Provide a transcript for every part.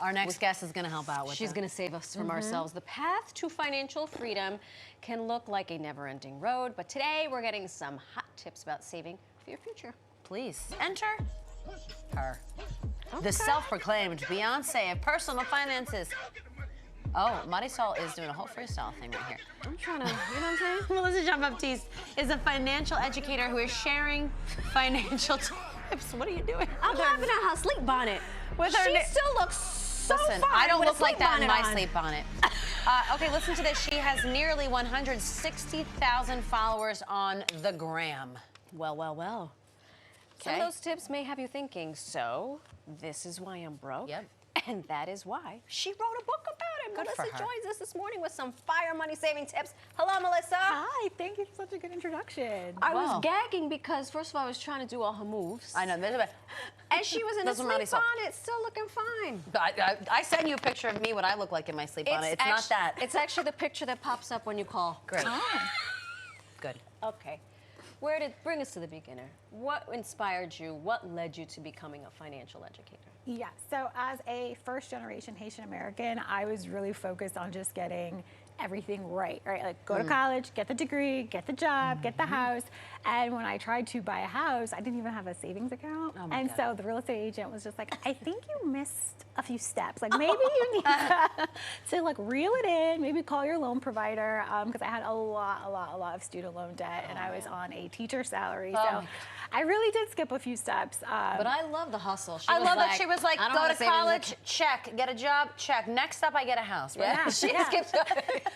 Our next guest is going to help out with She's that. going to save us from ourselves. The path to financial freedom can look like a never-ending road, but today we're getting some hot tips about saving for your future. Please enter her. The self-proclaimed Beyonce of personal finances. Oh, Marisol is doing a whole freestyle thing right here. I'm trying to, you know what I'm saying? Melissa Jean-Baptiste is a financial educator who is sharing financial tips. What are you doing? I'm laughing at her sleep bonnet. She still looks so Listen, fine I don't with a look like sleep that in my bonnet on. sleep bonnet. Okay, listen to this. She has nearly 160,000 followers on the gram. Well, well, well. Some of those tips may have you thinking, so this is why I'm broke. Yep. And that is why she wrote a book about it. Good for Melissa her. joins us this morning with some fire money saving tips. Hello, Melissa. Hi, thank you for such a good introduction. I was gagging because, first of all, I was trying to do all her moves. I know. And she was in a sleep bonnet, still looking fine. I sent you a picture of me, what I look like in my sleep bonnet. It's not that. It's actually the picture that pops up when you call. Great. Good. Okay. Bring us to the beginner. What inspired you? What led you to becoming a financial educator? Yeah, so as a first-generation Haitian American, I was really focused on just getting everything right? Like go to college, get the degree, get the job, get the house. And when I tried to buy a house, I didn't even have a savings account. And so the real estate agent was just like, I think you missed a few steps. Like maybe you need to like reel it in, maybe call your loan provider. Because I had a lot of student loan debt and I was on a teacher salary. So I really did skip a few steps. But I love the hustle. I love that she was like, go to college, check. Get a job, check. Next up, I get a house. Right? Yeah, She yeah. skips.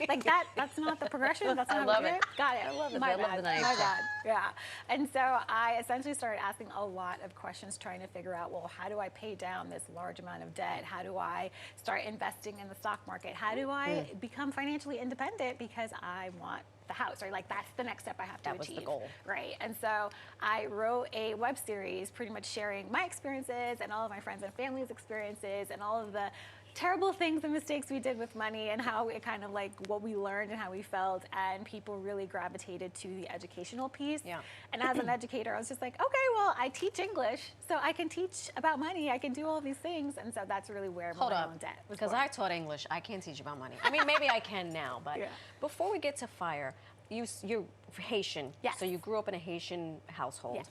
Like that's not the progression. That's not I how love we do it. it. Got it. I love it. I love the name. My bad. Yeah. And so I essentially started asking a lot of questions, trying to figure out, well, how do I pay down this large amount of debt? How do I start investing in the stock market? How do I become financially independent because I want the house, right? Like that's the next step I have to achieve. That was the goal. Right. And so I wrote a web series pretty much sharing my experiences and all of my friends and family's experiences and all of the terrible things and mistakes we did with money and how it kind of like what we learned and how we felt, and people really gravitated to the educational piece. Yeah. And as an educator, I was just like, okay, well, I teach English, so I can teach about money, I can do all these things, and so that's really where my own debt was because born. I taught English. I can't teach about money. I mean, maybe I can now, but before we get to fire, you're Haitian, so you grew up in a Haitian household. Yes.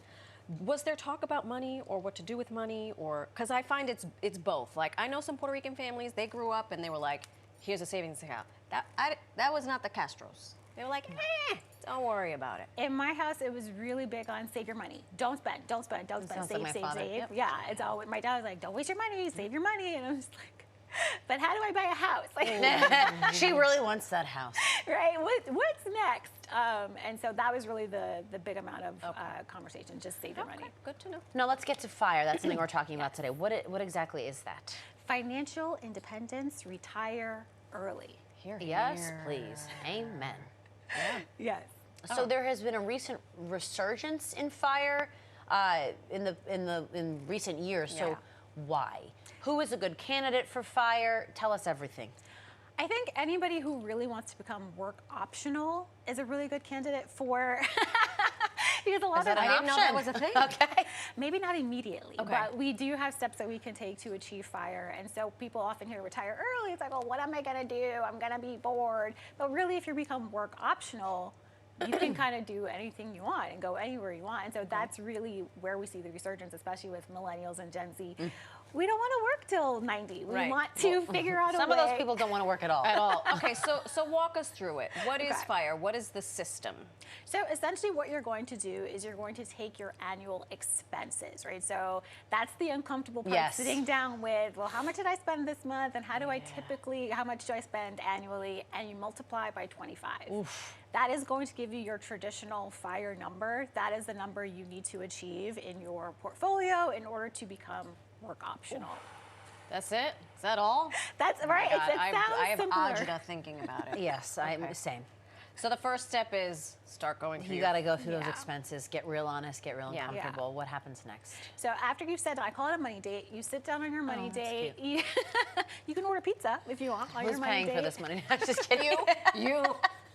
Was there talk about money or what to do with money, or because I find it's both. Like I know some Puerto Rican families, they grew up and they were like, here's a savings account. That was not the Castros. They were like, don't worry about it. In my house, it was really big on save your money. Don't spend, don't spend, don't spend. Sounds like Save, my save, father. save. Yep. Yeah, it's all. My dad was like, don't waste your money, save your money, and I was like, but how do I buy a house? Like, She really wants that house. right? What's next? And so that was really the big amount of conversation. Just save your money. Good to know. Now let's get to FIRE. That's something we're talking about today. What exactly is that? Financial independence, retire early. Yes, please. Amen. Yes. So there has been a recent resurgence in FIRE in recent years. So why? Who is a good candidate for FIRE? Tell us everything. I think anybody who really wants to become work optional is a really good candidate for. Because a lot of I didn't know that was a thing. Okay. Maybe not immediately, Okay. but we do have steps that we can take to achieve FIRE. And so people often hear retire early. It's like, oh, what am I going to do? I'm going to be bored. But really, if you become work optional, you can kind of do anything you want and go anywhere you want. And so that's really where we see the resurgence, especially with millennials and Gen Z. We don't want to work till 90. We want to figure out a way. Some of those people don't want to work at all. At all. Okay, so walk us through it. What is FIRE? What is the system? So essentially what you're going to do is you're going to take your annual expenses, right? So that's the uncomfortable part, sitting down with, well, how much did I spend this month? And how do I typically, how much do I spend annually? And you multiply by 25. Oof. That is going to give you your traditional FIRE number. That is the number you need to achieve in your portfolio in order to become work optional. That's it? Is that all? That's right. God, It sounds I have simpler. agita thinking about it. Yes, I'm the same. So the first step is start going through. You got to go through those expenses, get real honest, get real Yeah. uncomfortable. What happens next? So after you've said, I call it a money date, you sit down on your money date. cute. You can order pizza if you want on Who's your money paying date. for this money? I'm just kidding. You.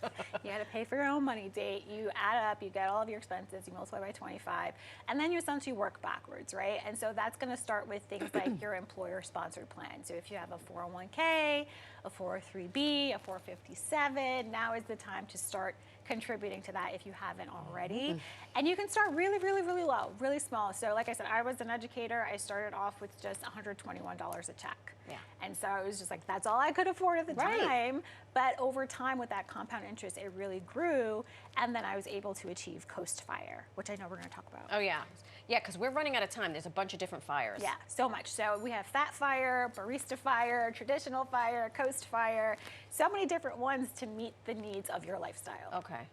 You got to pay for your own money date. You add up, you get all of your expenses, you multiply by 25, and then you essentially work backwards, right? And so that's going to start with things like your employer-sponsored plan. So if you have a 401k, a 403b, a 457, now is the time to start contributing to that if you haven't already. And you can start really, really, really low, really small. So like I said, I was an educator. I started off with just $121 a check. Yeah. And so it was just like, that's all I could afford at the Right. time. But over time with that compound interest, it really grew. And then I was able to achieve Coast Fire, which I know we're going to talk about. Oh, yeah. Yeah, because we're running out of time. There's a bunch of different fires. Yeah, so much. So we have Fat Fire, Barista Fire, Traditional Fire, Coast Fire, so many different ones to meet the needs of your lifestyle. Okay.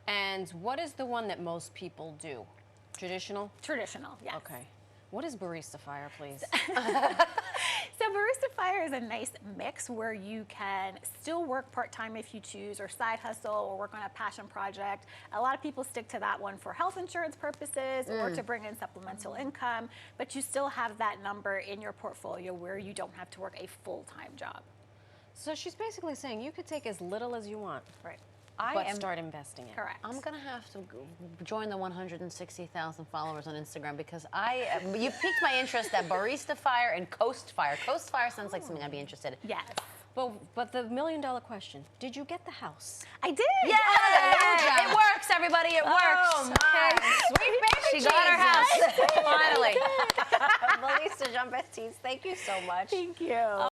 And what is the one that most people do? Traditional? Traditional, yes. Okay. What is Barista Fire, please? So Barista Fire is a nice mix where you can still work part-time if you choose, or side hustle, or work on a passion project. A lot of people stick to that one for health insurance purposes or to bring in supplemental income, but you still have that number in your portfolio where you don't have to work a full-time job. So she's basically saying you could take as little as you want, Right. but start investing it. Correct. I'm gonna have to join the 160,000 followers on Instagram because you piqued my interest at Barista Fire and Coast Fire. Coast Fire sounds like something I'd be interested in. Yes. But the million-dollar question, did you get the house? I did. Yeah, it works, everybody. It works. Oh, my. Sweet baby She got her house finally. Melissa Jean-Baptiste, thank you so much. Thank you.